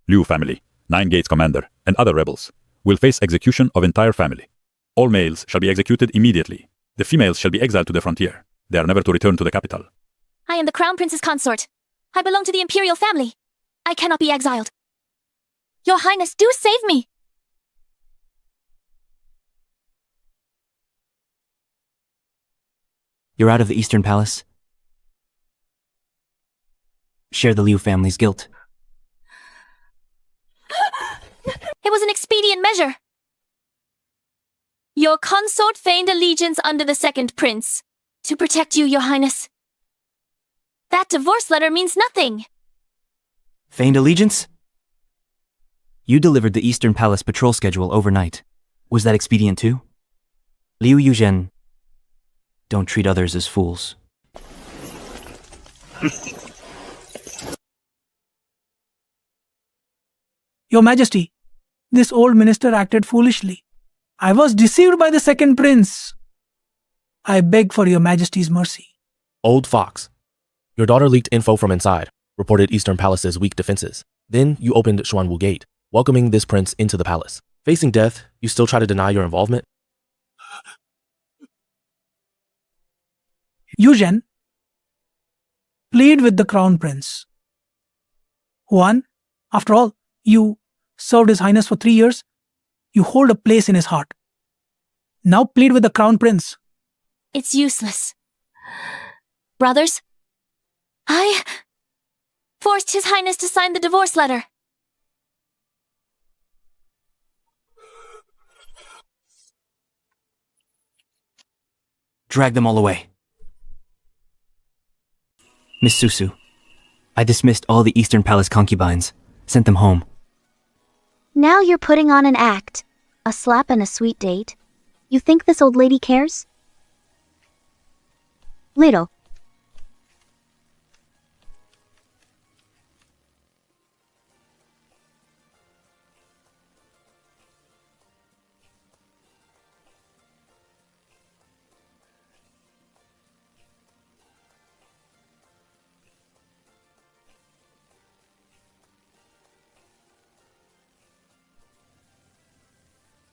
Liu family, Nine Gates commander, and other rebels will face execution of entire family. All males shall be executed immediately. The females shall be exiled to the frontier. They are never to return to the capital. I am the Crown Prince's consort. I belong to the imperial family. I cannot be exiled. Your Highness, do save me! You're out of the Eastern Palace. Share the Liu family's guilt. It was an expedient measure. Your consort feigned allegiance under the second prince. To protect you, Your Highness. That divorce letter means nothing. Feigned allegiance? You delivered the Eastern Palace patrol schedule overnight. Was that expedient too? Liu Yuzhen, don't treat others as fools. Your Majesty, this old minister acted foolishly. I was deceived by the second prince. I beg for your majesty's mercy. Old Fox. Your daughter leaked info from inside, reported Eastern Palace's weak defenses. Then you opened Xuanwu Gate, welcoming this prince into the palace. Facing death, you still try to deny your involvement? Yuzhen, plead with the crown prince. One, after all, you served his highness for 3 years. You hold a place in his heart. Now plead with the crown prince. It's useless. Brothers, I forced his highness to sign the divorce letter. Drag them all away. Miss Susu, I dismissed all the Eastern Palace concubines, sent them home. Now you're putting on an act. A slap and a sweet date. You think this old lady cares? Little.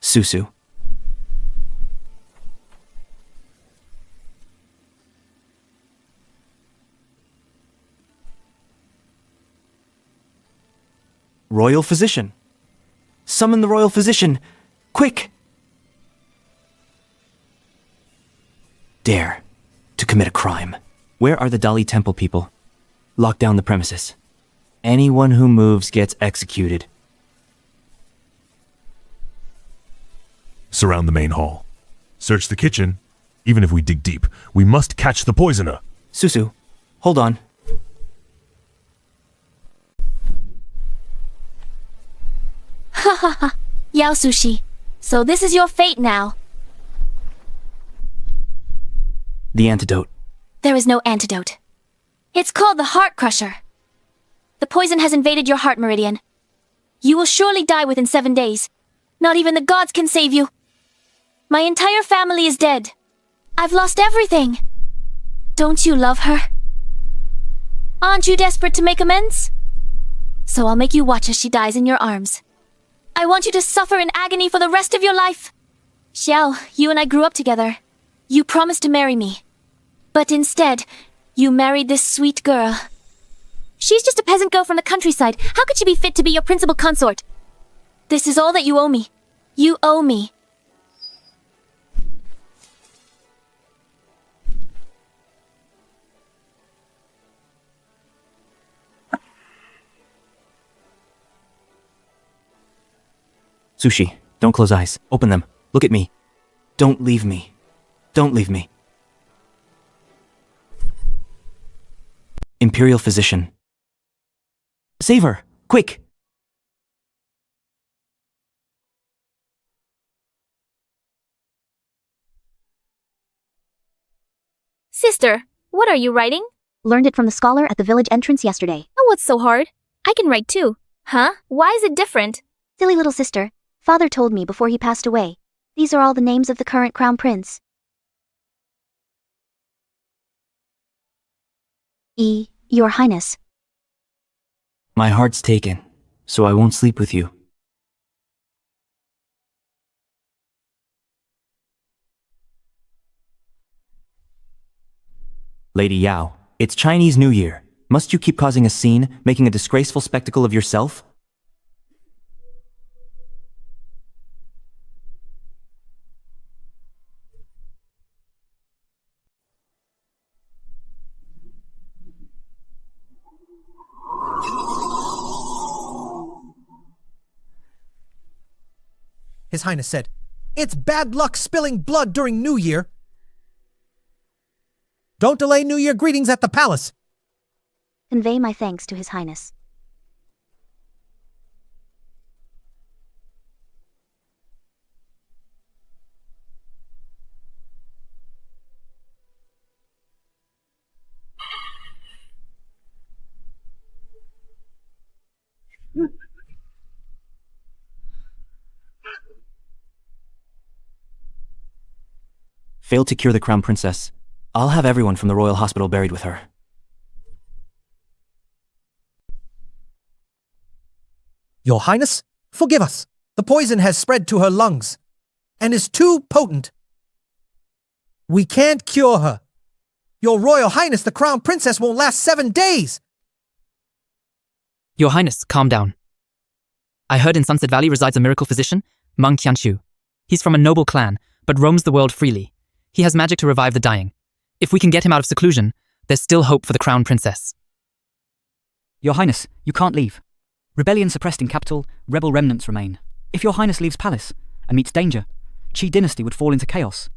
Susu. Royal Physician. Summon the Royal Physician. Quick! Dare to commit a crime. Where are the Dali Temple people? Lock down the premises. Anyone who moves gets executed. Surround the main hall. Search the kitchen. Even if we dig deep, we must catch the poisoner. Susu, hold on. Ha ha ha. Yao Sushi. So this is your fate now. The antidote. There is no antidote. It's called the Heart Crusher. The poison has invaded your heart meridian. You will surely die within 7 days. Not even the gods can save you. My entire family is dead. I've lost everything. Don't you love her? Aren't you desperate to make amends? So I'll make you watch as she dies in your arms. I want you to suffer in agony for the rest of your life. Xiao, you and I grew up together. You promised to marry me. But instead, you married this sweet girl. She's just a peasant girl from the countryside. How could she be fit to be your principal consort? This is all that you owe me. You owe me. Sushi, don't close eyes. Open them. Look at me. Don't leave me. Don't leave me. Imperial Physician. Save her! Quick! Sister, what are you writing? Learned it from the scholar at the village entrance yesterday. Oh, what's so hard? I can write too. Huh? Why is it different? Silly little sister. Father told me before he passed away. These are all the names of the current crown prince. Your Highness. My heart's taken, so I won't sleep with you. Lady Yao, it's Chinese New Year. Must you keep causing a scene, making a disgraceful spectacle of yourself? His Highness said, "It's bad luck spilling blood during New Year. Don't delay New Year greetings at the palace." Convey my thanks to His Highness. failed to cure the crown princess, I'll have everyone from the royal hospital buried with her. Your Highness, forgive us. The poison has spread to her lungs and is too potent. We can't cure her. Your Royal Highness, the Crown Princess won't last 7 days. Your Highness, calm down. I heard in Sunset Valley resides a miracle physician, Meng Qianshu. He's from a noble clan, but roams the world freely. He has magic to revive the dying. If we can get him out of seclusion, there's still hope for the Crown Princess. Your Highness, you can't leave. Rebellion suppressed in capital, rebel remnants remain. If your Highness leaves palace and meets danger, Qi dynasty would fall into chaos.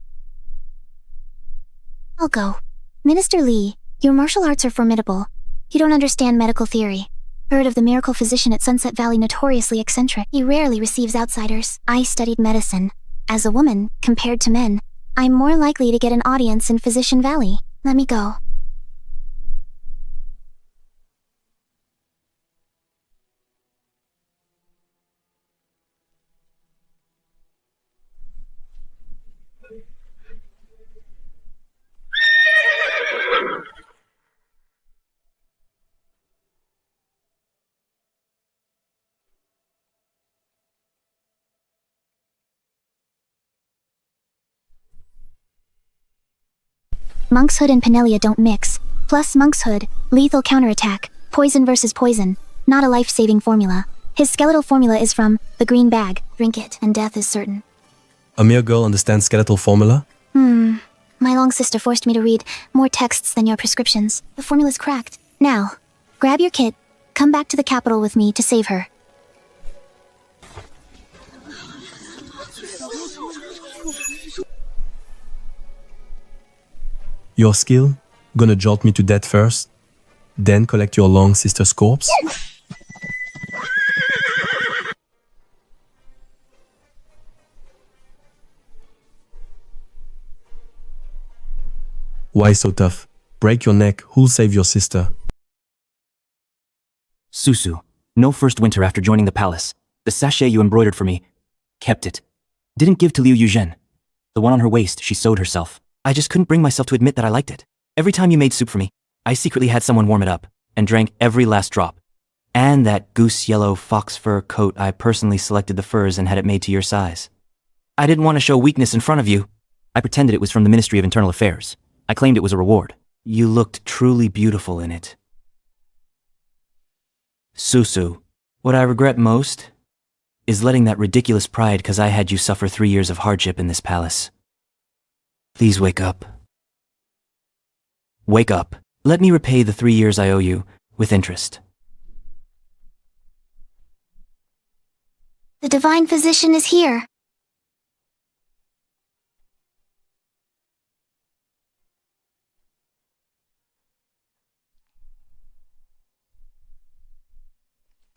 I'll go. Minister Li, your martial arts are formidable. You don't understand medical theory. Heard of the miracle physician at Sunset Valley, notoriously eccentric. He rarely receives outsiders. I studied medicine. As a woman, compared to men, I'm more likely to get an audience in Physician Valley. Let me go. Monkshood and Penelia don't mix. Plus Monkshood, lethal counterattack, poison versus poison, not a life-saving formula. His skeletal formula is from the green bag. Drink it, and death is certain. A mere girl understands skeletal formula? My long sister forced me to read more texts than your prescriptions. The formula's cracked. Now, grab your kit, come back to the capital with me to save her. Your skill? Gonna jolt me to death first, then collect your long sister's corpse? Why so tough? Break your neck, who'll save your sister? Susu, no first winter after joining the palace. The sachet you embroidered for me, kept it. Didn't give to Liu Yuzhen. The one on her waist, she sewed herself. I just couldn't bring myself to admit that I liked it. Every time you made soup for me, I secretly had someone warm it up, and drank every last drop. And that goose yellow fox fur coat, I personally selected the furs and had it made to your size. I didn't want to show weakness in front of you. I pretended it was from the Ministry of Internal Affairs. I claimed it was a reward. You looked truly beautiful in it. Susu, what I regret most is letting that ridiculous pride because I had you suffer 3 years of hardship in this palace. Please wake up. Wake up. Let me repay the 3 years I owe you with interest. The divine physician is here.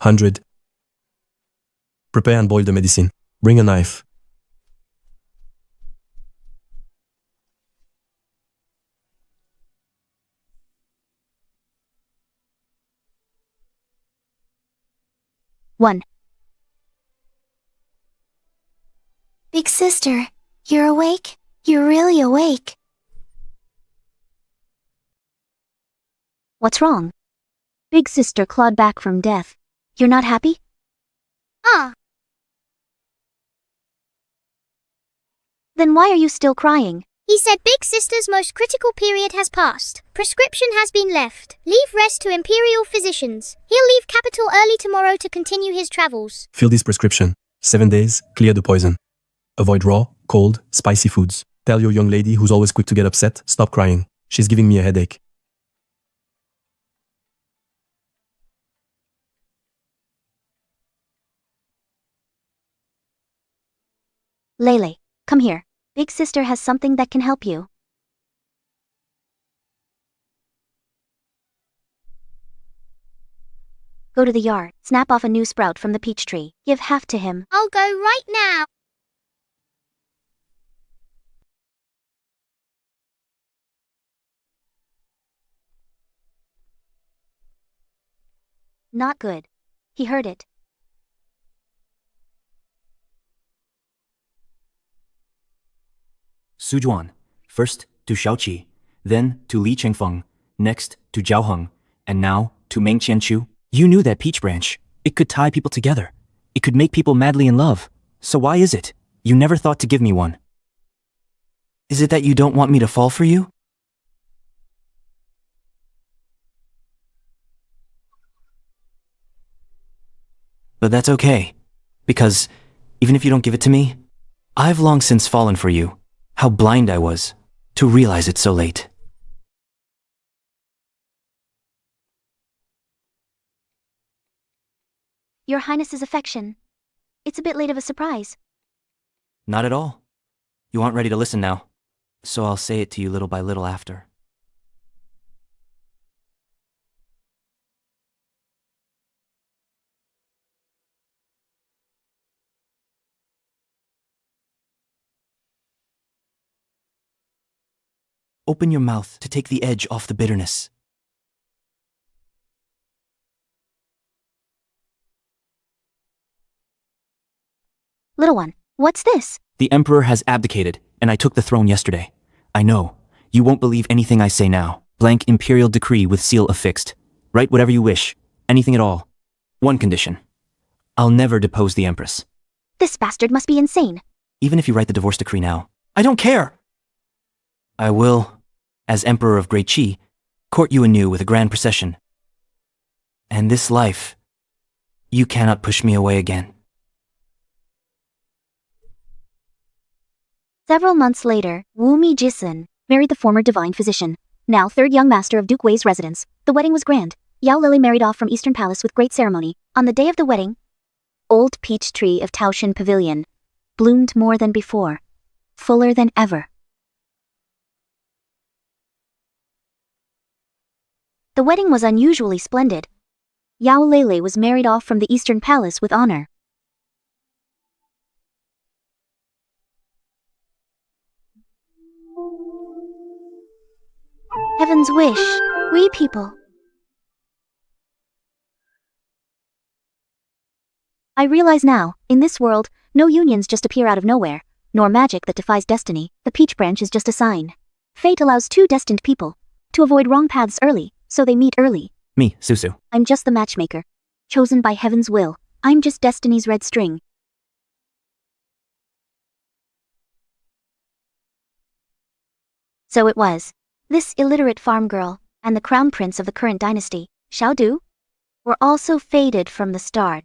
$100. Prepare and boil the medicine. Bring a knife. One. Big sister, you're awake? You're really awake. What's wrong? Big sister clawed back from death. You're not happy? Then why are you still crying? He said Big Sister's most critical period has passed. Prescription has been left. Leave rest to imperial physicians. He'll leave capital early tomorrow to continue his travels. Fill this prescription. 7 days, clear the poison. Avoid raw, cold, spicy foods. Tell your young lady who's always quick to get upset, stop crying. She's giving me a headache. Lele, come here. Big sister has something that can help you. Go to the yard, snap off a new sprout from the peach tree. Give half to him. I'll go right now. Not good. He heard it. Sujuan, First to Xiaoqi, then to Li Chengfeng, next to Zhao Heng, and now to Meng Qianchu. You knew that peach branch. It could tie people together. It could make people madly in love. So why is it you never thought to give me one? Is it that you don't want me to fall for you? But that's okay, because even if you don't give it to me, I've long since fallen for you. How blind I was to realize it so late. Your Highness's affection. It's a bit late of a surprise. Not at all. You aren't ready to listen now, so I'll say it to you little by little after. Open your mouth to take the edge off the bitterness. Little one, what's this? The Emperor has abdicated, and I took the throne yesterday. I know. You won't believe anything I say now. Blank imperial decree with seal affixed. Write whatever you wish. Anything at all. One condition. I'll never depose the Empress. This bastard must be insane. Even if you write the divorce decree now. I don't care! I will, as Emperor of Great Qi, court you anew with a grand procession. And this life, you cannot push me away again. Several months later, Wu Mi Jisun married the former divine physician, now third young master of Duke Wei's residence. The wedding was grand. Yao Lily married off from Eastern Palace with great ceremony. On the day of the wedding, old peach tree of Taoshan Pavilion bloomed more than before, fuller than ever. The wedding was unusually splendid. Yao Lele was married off from the Eastern Palace with honor. Heaven's wish, we people. I realize now, in this world, no unions just appear out of nowhere, nor magic that defies destiny. The peach branch is just a sign. Fate allows two destined people to avoid wrong paths early, so they meet early. Me, Susu. I'm just the matchmaker, chosen by heaven's will. I'm just destiny's red string. So it was. This illiterate farm girl, and the crown prince of the current dynasty, Xiao Du, were also fated from the start.